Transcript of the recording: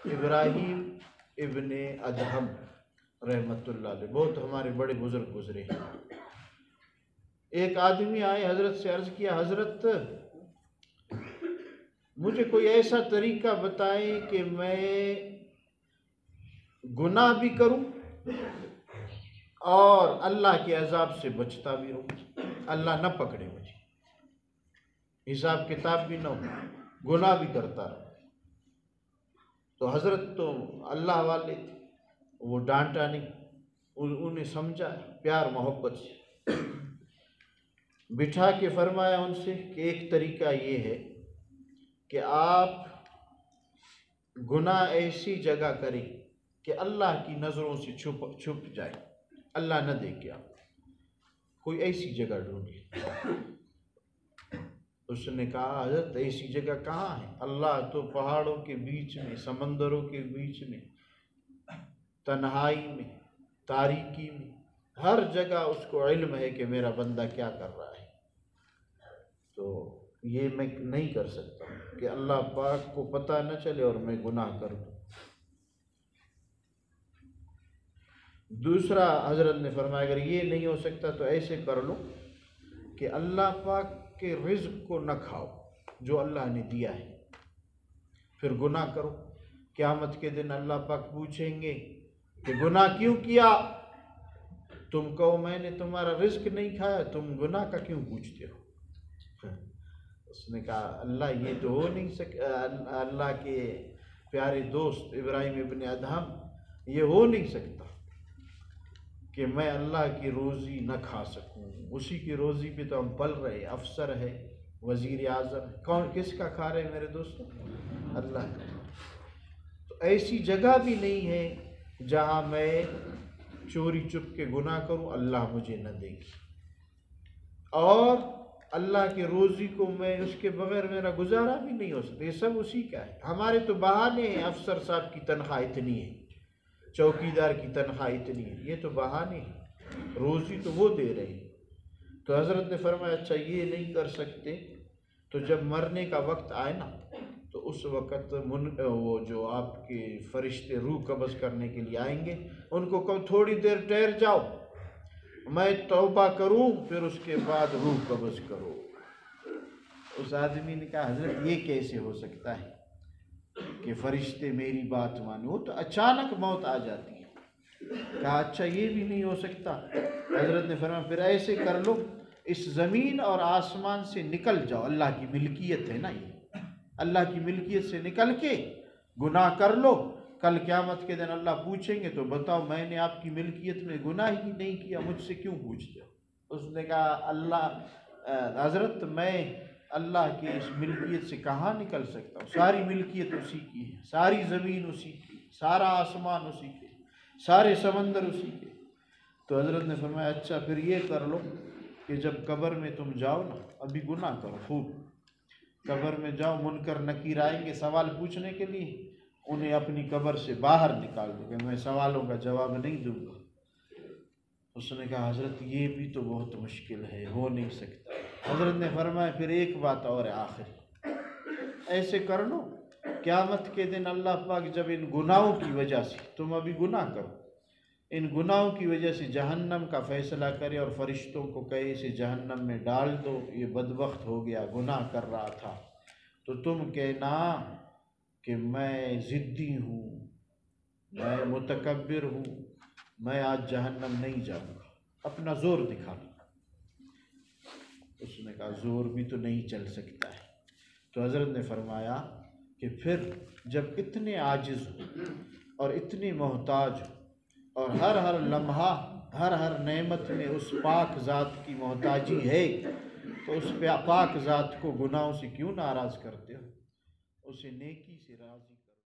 इब्राहीम इब्ने अदहम रहमतुल्लाह अलैह, बहुत हमारे बड़े बुजुर्ग गुजरे हैं। एक आदमी आए, हजरत से अर्ज किया, हजरत मुझे कोई ऐसा तरीका बताएं कि मैं गुनाह भी करूं और अल्लाह के अजाब से बचता भी रहूं, अल्लाह न पकड़े मुझे, हिसाब किताब भी न हो, गुनाह भी करता रहूं। तो हजरत तो अल्लाह वाले थे, वो डांटा नहीं, उन्हें समझा, प्यार मोहब्बत से बिठा के फरमाया उनसे कि एक तरीका ये है कि आप गुनाह ऐसी जगह करें कि अल्लाह की नज़रों से छुप जाए, अल्लाह न देखे, आप कोई ऐसी जगह ढूंढिए। उसने कहा, हजरत ऐसी जगह कहाँ है? अल्लाह तो पहाड़ों के बीच में, समंदरों के बीच में, तन्हाई में, तारीकी में, हर जगह उसको इल्म है कि मेरा बंदा क्या कर रहा है। तो ये मैं नहीं कर सकता कि अल्लाह पाक को पता न चले और मैं गुनाह कर दूं। दूसरा हजरत ने फरमाया, अगर ये नहीं हो सकता तो ऐसे कर लो कि अल्लाह पाक के रिज़्क़ को न खाओ जो अल्लाह ने दिया है, फिर गुनाह करो। क़यामत के दिन अल्लाह पाक पूछेंगे कि गुनाह क्यों किया? तुम कहो मैंने तुम्हारा रिज़्क़ नहीं खाया, तुम गुनाह का क्यों पूछते हो? उसने कहा, अल्लाह ये तो हो नहीं अल्लाह के प्यारे दोस्त इब्राहीम इब्ने अदहम, ये हो नहीं सकता कि मैं अल्लाह की रोज़ी न खा सकूं। उसी की रोज़ी पे तो हम पल रहे, अफसर है, वज़ीर आज़म है, कौन किसका खा रहे मेरे दोस्तों? अल्लाह का। तो ऐसी जगह भी नहीं है जहाँ मैं चोरी चुप के गुनाह करूं, अल्लाह मुझे न देखे, और अल्लाह की रोज़ी को मैं उसके बगैर मेरा गुजारा भी नहीं हो सकता। ये सब उसी का है। हमारे तो बहाने हैं, अफसर साहब की तनख्वाह इतनी है, चौकीदार की तनख्वाह इतनी है, ये तो बहाने हैं, रोज़ी तो वो दे रहे हैं। तो हज़रत ने फरमाया, अच्छा ये नहीं कर सकते तो जब मरने का वक्त आए ना, तो उस वक़्त वो जो आपके फरिश्ते रूह कब्ज़ करने के लिए आएंगे, उनको कहो थोड़ी देर ठहर जाओ, मैं तौबा करूं, फिर उसके बाद रूह कब्ज़ करो। उस आदमी ने कहा, हज़रत ये कैसे हो सकता है कि फरिश्ते मेरी बात माने? वो तो अचानक मौत आ जाती है। कहा, अच्छा ये भी नहीं हो सकता। हज़रत ने फरमाया, फिर ऐसे कर लो, इस ज़मीन और आसमान से निकल जाओ, अल्लाह की मिल्कियत है ना ये, अल्लाह की मिल्कियत से निकल के गुनाह कर लो, कल क़यामत के दिन अल्लाह पूछेंगे तो बताओ मैंने आपकी मिल्कियत में गुनाह ही नहीं किया, मुझसे क्यों पूछते हो? उसने कहा, अल्लाह हज़रत मैं अल्लाह की इस मिल्कियत से कहाँ निकल सकता हूँ? सारी मिल्कियत उसी की है, सारी ज़मीन उसी की, सारा आसमान उसी के, सारे समंदर उसी के। तो हज़रत ने फरमाया, अच्छा फिर ये कर लो कि जब कब्र में तुम जाओ ना, अभी गुनाह करो खूब, कब्र में जाओ, मुनकर नकीर आएंगे सवाल पूछने के लिए, उन्हें अपनी कब्र से बाहर निकाल दो कि मैं सवालों का जवाब नहीं दूंगा। उसने कहा, हज़रत ये भी तो बहुत मुश्किल है, हो नहीं सकता। हज़रत ने फरमाया, फिर एक बात और है आखिरी, ऐसे कर लो, क़यामत के दिन अल्लाह पाक जब इन गुनाहों की वजह से, तुम अभी गुनाह करो, इन गुनाहों की वजह से जहन्नम का फ़ैसला करे और फरिश्तों को कहे इसे जहन्नम में डाल दो, ये बदबख्त हो गया, गुनाह कर रहा था, तो तुम कहना कि मैं ज़िद्दी हूँ, मैं मुतकब्बिर हूँ, मैं आज जहन्नम नहीं जाऊँगा, अपना ज़ोर दिखाना। उसने कहा, ज़ोर भी तो नहीं चल सकता है। तो हज़रत ने फरमाया कि फिर जब इतने आजिज़ हो और इतने मोहताज हो और हर हर लम्हा, हर हर नेमत में उस पाक ज़ात की मोहताजी है, तो उस पाक ज़ात को गुनाहों से क्यों नाराज़ करते हो? उसे नेकी से राज़ी